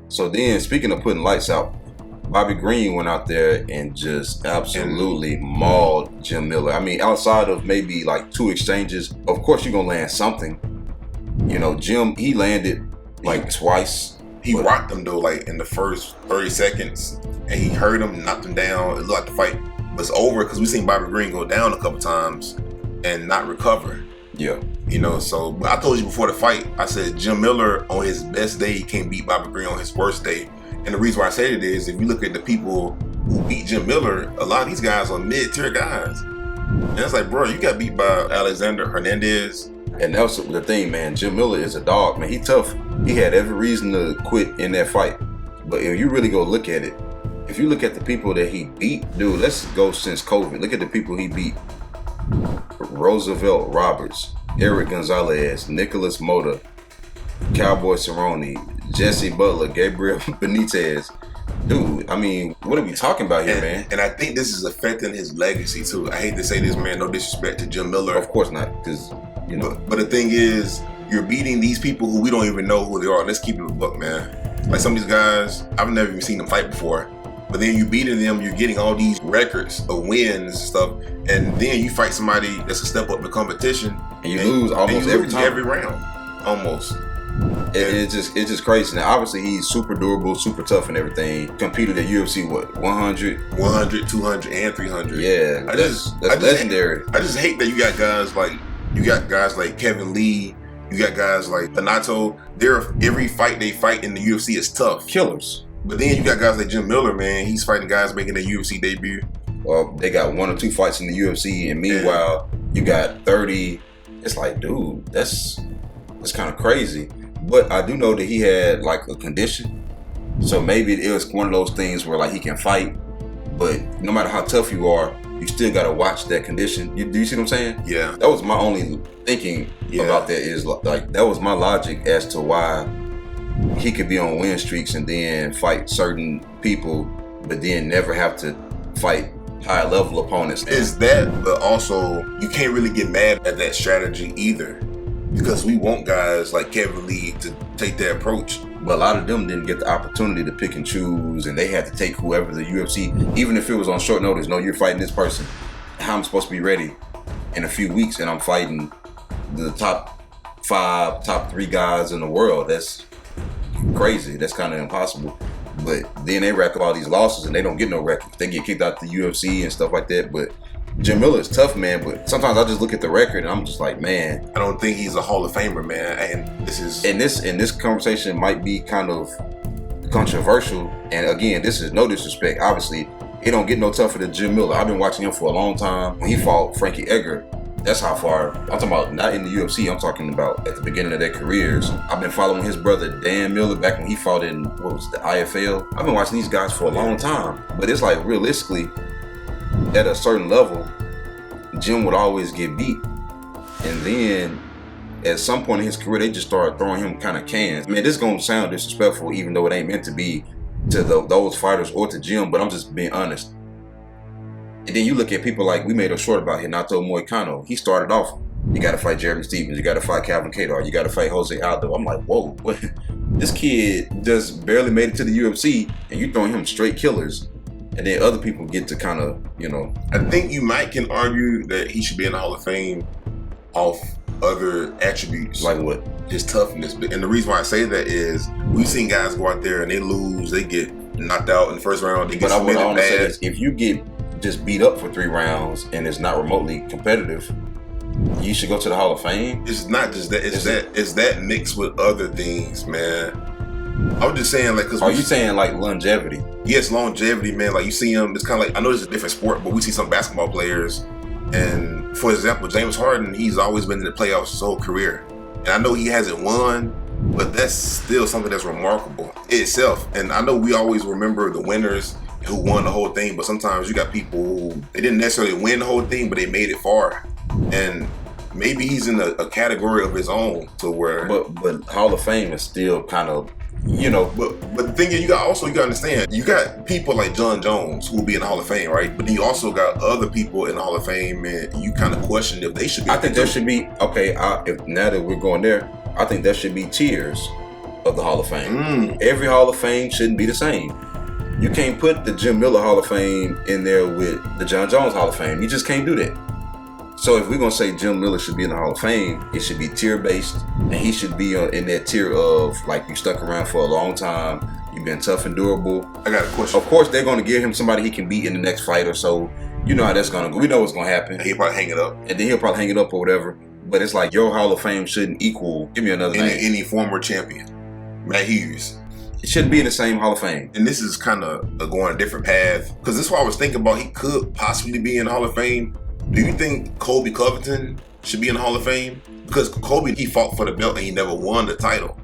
So then, speaking of putting lights out, Bobby Green went out there and just absolutely mauled Jim Miller. I mean, outside of maybe like 2 exchanges, of course you're gonna land something. You know, Jim, he landed like twice. He rocked him though, like in the first 30 seconds, and he hurt him, knocked him down. It looked like the fight was over because we seen Bobby Green go down a couple times and not recover. Yeah. You know, so I told you before the fight, I said Jim Miller on his best day can't beat Bobby Green on his worst day. And the reason why I say it is, if you look at the people who beat Jim Miller, a lot of these guys are mid-tier guys. And it's like, bro, you got beat by Alexander Hernandez. And that's the thing, man. Jim Miller is a dog, man. He tough. He had every reason to quit in that fight. But if you really go look at it, if you look at the people that he beat, dude, let's go since COVID. Look at the people he beat. Roosevelt Roberts, Eric Gonzalez, Nicholas Mota, Cowboy Cerrone, Jesse Butler, Gabriel Benitez. Dude, I mean, what are we talking about here, man? And I think this is affecting his legacy, too. I hate to say this, man, no disrespect to Jim Miller. Of course not, because, you know. But the thing is, you're beating these people who we don't even know who they are. Let's keep it a book, man. Like some of these guys, I've never even seen them fight before. But then you beating them, you're getting all these records of wins and stuff. And then you fight somebody that's a step up the competition. And you lose almost every time. Every round. Almost. It's just crazy. Now, obviously, he's super durable, super tough and everything. Competed at UFC, what, 100? 100, 200, and 300. Yeah, that's legendary. I just hate that you got guys like Kevin Lee. You got guys like Donato. Every fight they fight in the UFC is tough. Killers. But then you got guys like Jim Miller, man. He's fighting guys making their UFC debut. Well, they got 1 or 2 fights in the UFC, and meanwhile, you got 30. It's like, dude, that's kind of crazy. But I do know that he had like a condition. So maybe it was one of those things where like he can fight, but no matter how tough you are, you still got to watch that condition. Do you see what I'm saying? Yeah. That was my only thinking about that, is like, that was my logic as to why he could be on win streaks and then fight certain people, but then never have to fight high level opponents. Is that, but also you can't really get mad at that strategy either, because we want guys like Kevin Lee to take that approach. But a lot of them didn't get the opportunity to pick and choose, and they had to take whoever the UFC, even if it was on short notice. No, you're fighting this person. How I'm supposed to be ready in a few weeks, and I'm fighting the top 5, top 3 guys in the world. That's crazy. That's kind of impossible. But then they rack up all these losses and they don't get no records. They get kicked out the UFC and stuff like that. But Jim Miller is tough, man. But sometimes I just look at the record and I'm just like, man. I don't think he's a Hall of Famer, man. And this conversation might be kind of controversial. And again, this is no disrespect. Obviously, it don't get no tougher than Jim Miller. I've been watching him for a long time. When he fought Frankie Edgar, that's how far. I'm talking about not in the UFC. I'm talking about at the beginning of their careers. I've been following his brother Dan Miller back when he fought in the IFL. I've been watching these guys for a long time. But it's like, realistically, at a certain level, Jim would always get beat. And then at some point in his career, they just started throwing him kind of cans. I mean, this is gonna sound disrespectful, even though it ain't meant to be to those fighters or to Jim, but I'm just being honest. And then you look at people like, we made a short about Renato Moicano. He started off, you got to fight Jeremy Stevens, you got to fight Calvin Kattar, you got to fight Jose Aldo. I'm like, whoa, what? This kid just barely made it to the UFC, and you throwing him straight killers. And then other people get to kind of, you know. I think you can argue that he should be in the Hall of Fame off other attributes. Like what? His toughness. And the reason why I say that is we've seen guys go out there and they lose, they get knocked out in the first round, they get submitted bad. But I want to say this, if you get just beat up for 3 rounds and it's not remotely competitive, you should go to the Hall of Fame. It's not just that. It's that mixed with other things, man. I was just saying, like, because are you saying like longevity? Yes, longevity, man. Like you see him. It's kind of like, I know it's a different sport, but we see some basketball players, and for example, James Harden, he's always been in the playoffs his whole career, and I know he hasn't won, but that's still something that's remarkable itself. And I know we always remember the winners who won the whole thing, but sometimes you got people who they didn't necessarily win the whole thing, but they made it far. And maybe he's in a category of his own to where. But Hall of Fame is still kind of, you know. But the thing is, you got to understand, you got people like John Jones who will be in the Hall of Fame, right? But then you also got other people in the Hall of Fame, and you kind of question if they should be. I think there should be, okay, if now that we're going there, I think there should be tiers of the Hall of Fame. Every Hall of Fame shouldn't be the same. You can't put the Jim Miller Hall of Fame in there with the John Jones Hall of Fame. You just can't do that. So if we're going to say Jim Miller should be in the Hall of Fame, it should be tier-based, and he should be in that tier of, like, you stuck around for a long time, you've been tough and durable. I got a question. Of course, they're going to give him somebody he can beat in the next fight or so. You know how that's going to go. We know what's going to happen. And he'll probably hang it up. And then he'll probably hang it up or whatever. But it's like your Hall of Fame shouldn't equal, give me another name. Any former champion. Matt Hughes. It shouldn't be in the same Hall of Fame. And this is kind of going a different path. Because this is what I was thinking about. He could possibly be in the Hall of Fame. Do you think Colby Covington should be in the Hall of Fame? Because Colby, he fought for the belt and he never won the title.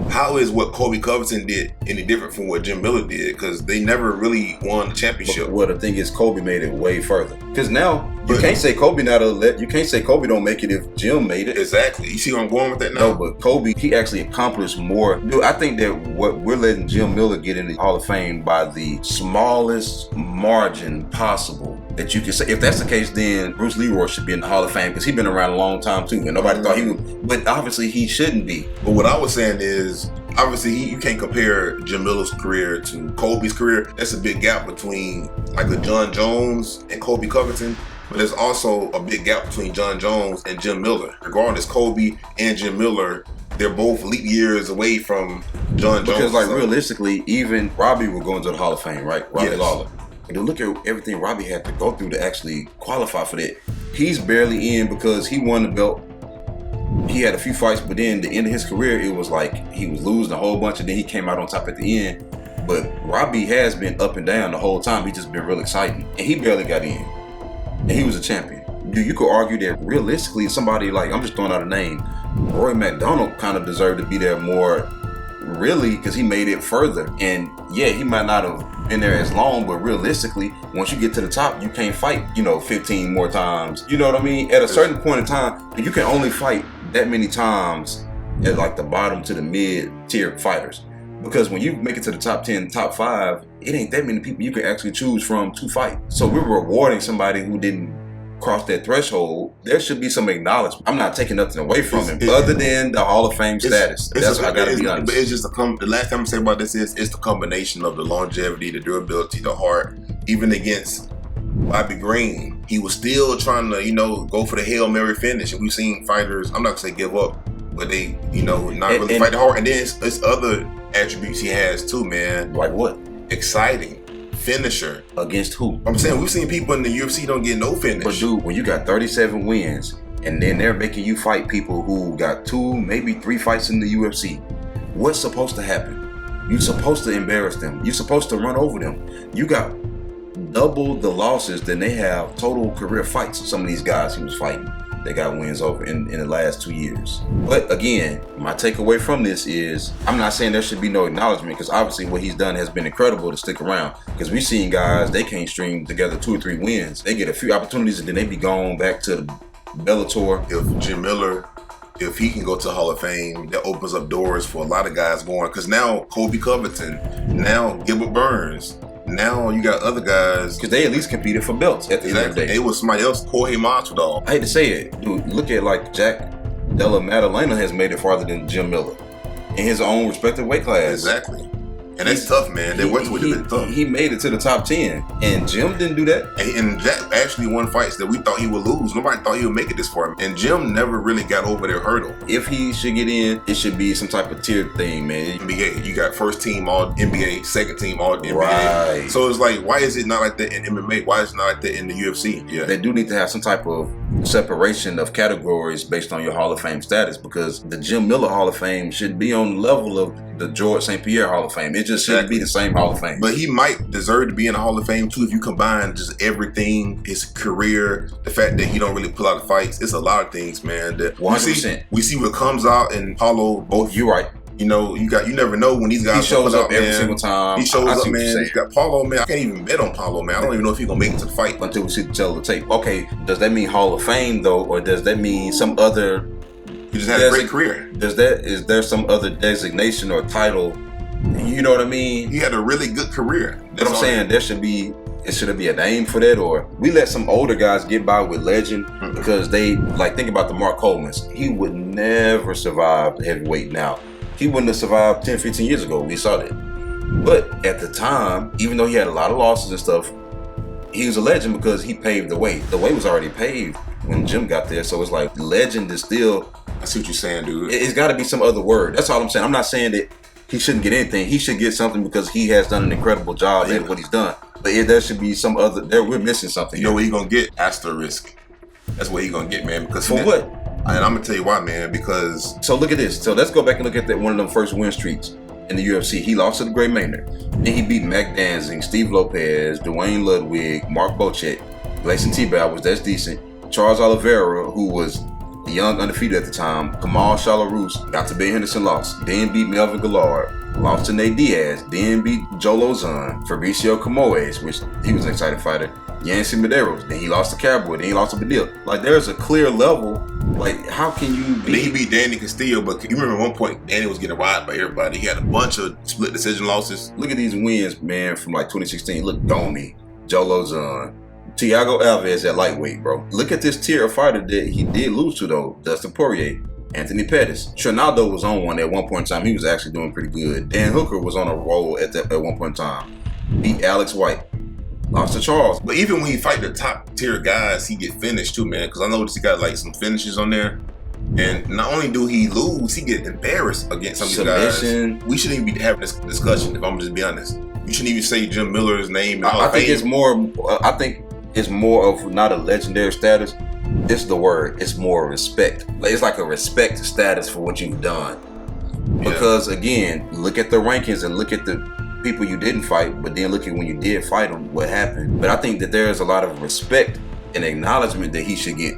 How is what Colby Covington did any different from what Jim Miller did? Because they never really won the championship. Well, the thing is, Colby made it way further. Because now you can't say Colby you can't say Colby don't make it if Jim made it. Exactly. You see where I'm going with that now? No, but Colby, he actually accomplished more. Dude, I think that what we're letting Jim Miller get in the Hall of Fame by the smallest margin possible that you can say. If that's the case, then Bruce Leroy should be in the Hall of Fame because he's been around a long time too, and nobody thought he would. But obviously, he shouldn't be. But what I was saying is, obviously, you can't compare Jim Miller's career to Colby's career. That's a big gap between like a John Jones and Colby Covington. But there's also a big gap between John Jones and Jim Miller. Regardless, Colby and Jim Miller, they're both leap years away from John Jones. Because like realistically, even Robbie will go into the Hall of Fame, right? Robbie Lawler. And look at everything Robbie had to go through to actually qualify for that. He's barely in because he won the belt. He had a few fights, but then the end of his career, it was like he was losing a whole bunch, and then he came out on top at the end. But Robbie has been up and down the whole time. He's just been real exciting, and he barely got in. And he was a champion. You could argue that realistically, somebody like, I'm just throwing out a name, Roy McDonald kind of deserved to be there more, really, because he made it further. And yeah, he might not have been there as long, but realistically, once you get to the top, you can't fight, 15 more times. You know what I mean? At a certain point in time, you can only fight that many times at like the bottom to the mid-tier fighters. Because when you make it to the top 10, top 5, it ain't that many people you can actually choose from to fight. So we're rewarding somebody who didn't cross that threshold. There should be some acknowledgement. I'm not taking nothing away from him, other than the Hall of Fame status. That's what I gotta be honest. But it's just the last time I say about this is it's the combination of the longevity, the durability, the heart. Even against Bobby Green, he was still trying to, go for the Hail Mary finish. And we've seen fighters, I'm not gonna say give up, but they, not really fight hard. And then it's other attributes he has too, man. Like what? Exciting. Finisher. Against who? I'm saying we've seen people in the UFC don't get no finish. But dude, when you got 37 wins and then they're making you fight people who got 2, maybe 3 fights in the UFC, what's supposed to happen? You're supposed to embarrass them. You're supposed to run over them. You got double the losses than they have total career fights. Some of these guys he was fighting, they got wins over in the last 2 years. But again, my takeaway from this is, I'm not saying there should be no acknowledgement, because obviously what he's done has been incredible to stick around. Because we've seen guys, they can't string together 2 or 3 wins. They get a few opportunities and then they be gone back to Bellator. If Jim Miller, if he can go to the Hall of Fame, that opens up doors for a lot of guys going. Because now Colby Covington, now Gilbert Burns, now you got other guys. Because they at least competed for belts at the end of the day. It was somebody else, Jorge Masvidal. I hate to say it, dude, look at like Jack Della Maddalena has made it farther than Jim Miller in his own respective weight class. Exactly. And that's tough, man. They went to it tough. He made it to the top 10, and Jim didn't do that. And Jack actually won fights that we thought he would lose. Nobody thought he would make it this far. And Jim never really got over their hurdle. If he should get in, it should be some type of tier thing, man. NBA, you got first team all NBA, second team all NBA. Right. So it's like, why is it not like that in MMA? Why is it not like that in the UFC? Yeah. They do need to have some type of separation of categories based on your Hall of Fame status, because the Jim Miller Hall of Fame should be on the level of the George St. Pierre Hall of Fame. It just shouldn't be the same Hall of Fame. But he might deserve to be in the Hall of Fame too if you combine just everything, his career, the fact that he don't really pull out the fights. It's a lot of things, man. That 100%. We see what comes out in Paulo. Both. You're right. You never know when these guys. He shows up every single time. He shows up, man. He's got Paulo, man. I can't even bet on Paulo, man. I don't even know if he's gonna make it to the fight until we see the tail of the tape. Okay, does that mean Hall of Fame though, or does that mean some other? He just had a great career. Is there some other designation or title? You know what I mean? He had a really good career. But I'm saying there should be a name for that, or we let some older guys get by with legend because they think about the Mark Coleman's. He would never survive the heavyweight now. he wouldn't have survived 10, 15 years ago. We saw that. But at the time, even though he had a lot of losses and stuff, he was a legend because he paved the way. The way was already paved when Jim got there. So it's like legend is still. I see what you're saying, dude. It's got to be some other word. That's all I'm saying. I'm not saying that he shouldn't get anything. He should get something because he has done an incredible job at what he's done. But there should be some other. We're missing something. You know what he's gonna get? Asterisk. That's what he's gonna get, man. Because for what? And I'm gonna tell you why, man. Because so look at this. So let's go back and look at that one of them first win streaks in the UFC. He lost to the Great Maynard. Then he beat Mac Danzig, Steve Lopez, Dwayne Ludwig, Mark Bocek, Gleison Tibau, that's decent. Charles Oliveira, who was young, undefeated at the time. Kamal Chalaroos, got to Bill Henderson, lost. Then beat Melvin Gillard, lost to Nate Diaz. Then beat Joe Lozon, Fabricio Camoes, which he was an exciting fighter. Yancy Medeiros. Then he lost to Cowboy. Then he lost to Padilla. Like, there's a clear level. Like, how can you beat? Then he beat Danny Castillo, but you remember at one point, Danny was getting robbed by everybody. He had a bunch of split decision losses. Look at these wins, man, from like 2016. Look, Domi, Joe Lozon, Thiago Alves at lightweight, bro. Look at this tier of fighter that he did lose to, though. Dustin Poirier, Anthony Pettis. Trinaldo was on one at one point in time. He was actually doing pretty good. Dan Hooker was on a roll at one point in time. Beat Alex White. Lost to Charles. But even when he fight the top tier guys, he get finished too, man. Because I noticed he got like some finishes on there. And not only do he lose, he get embarrassed against some of these guys. We shouldn't even be having this discussion, if I'm just be honest. You shouldn't even say Jim Miller's name. I think it's more. I think it's more of not a legendary status. This is the word. It's more respect. It's like a respect status for what you've done. Because again, look at the rankings and look at the people you didn't fight, but then look at when you did fight them, what happened. But I think that there is a lot of respect and acknowledgement that he should get